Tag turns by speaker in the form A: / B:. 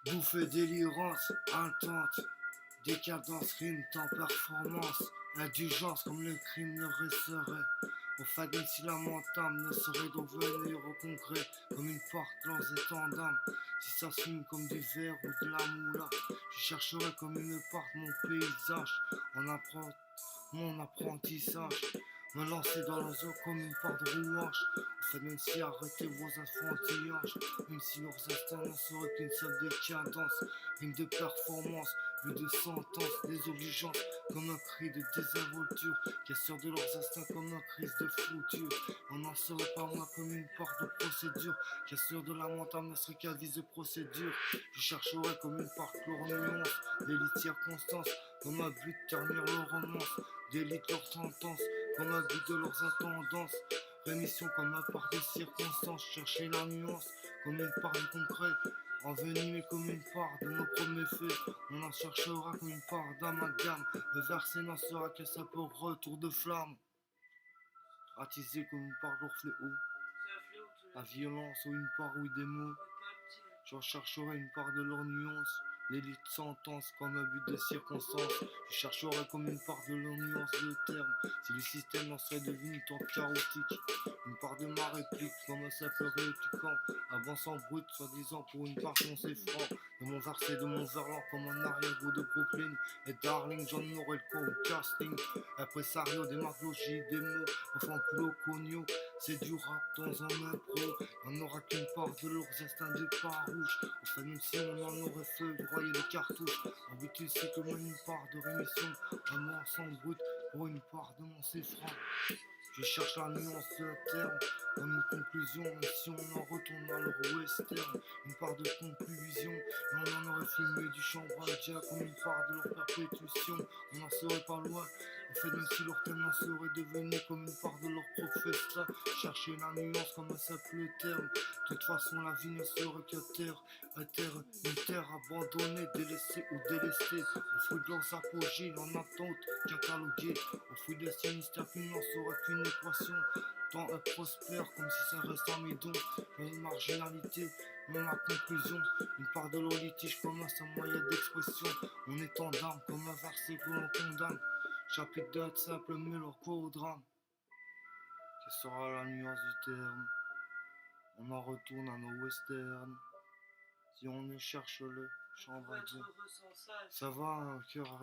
A: Bouffée délirante, intense, décadence, rime, temps, performance, indulgence comme le crime ne resterait. Au fait, même si lamentable ne saurait donc venir au concret, comme une porte lance étant d'âme. Si ça s'assume comme du verre ou de la moula, je chercherai comme une porte mon paysage, en apprend mon apprentissage. Me lancer dans les eaux comme une porte de rouage. Au fait, même si arrêtez vos enfantillages, même si leurs instincts n'en seraient qu'une seule décadence, rime de performance, vue de sentence, désobligeance, comme un cri de désinvolture, qui assure de leurs instincts comme un crise de fouture. On n'en serait pas moins comme une porte de procédure, qui assure de lamentable ne serait qu'un vice de procédure. Je chercherai comme une porte leur nuance, d'élite circonstance, comme un but de ternir leur romance, d'élite leur sentence, comme un but de leurs intendances. Rémission comme un part des circonstances, chercher la nuance comme une part du concret, envenimé comme une part de nos premiers faits. On en cherchera comme une part d'amalgame, le verset n'en sera qu'un simple retour de flamme, attisé comme une part de leur fléau, la violence ou une part oui des mots. J'en chercherai une part de leur nuance, l'élite sentence comme un but de circonstance. Je chercherai comme une part de leur nuance de terme, si le système en serait devenu tant chaotique. Une part de ma réplique comme un simple répliquant, avançant brut, soi-disant pour une part qu'on c'est franc. De mon verset, de mon verlan comme un arrière-goût de Brooklyn et Darling, j'en aurai le co casting. Impresario, démagogie, des mots, enfin coloniaux. C'est du rap dans un impro, on n'aura qu'une part de leurs instincts de farouche. Enfin, même si on en aurait foudroyé les cartouches, en but c'est comme une part de rémission, un mort sans brut pour une part de mon ceffran. Je cherche la nuance de terme, comme une conclusion, même si on en retourne à leur western, une part de conclusion, mais on en aurait fumé du chambre indien comme une part de leur perpétuation, on n'en serait pas loin, en fait même si leur thème n'en serait devenu comme une part de leur professeur, chercher la nuance comme un simple terme, de toute façon la vie ne serait qu'un terre, une terre abandonnée, délaissée ou délestée, au fruit de leurs apogées, en attente, cataloguée, au fruit des sinistres, qui n'en serait qu'une équation, tant elle prospère comme si ça reste un midon, une marginalité, mais ma conclusion, une part de leur litige comme un moyen d'expression, on est en d'âme comme un verset que l'on condamne, chapitre d'un simple mélodrame, quelle sera la nuance du terme, on en retourne à nos westerns, si on ne cherche le chambre à dire, ça va un cœur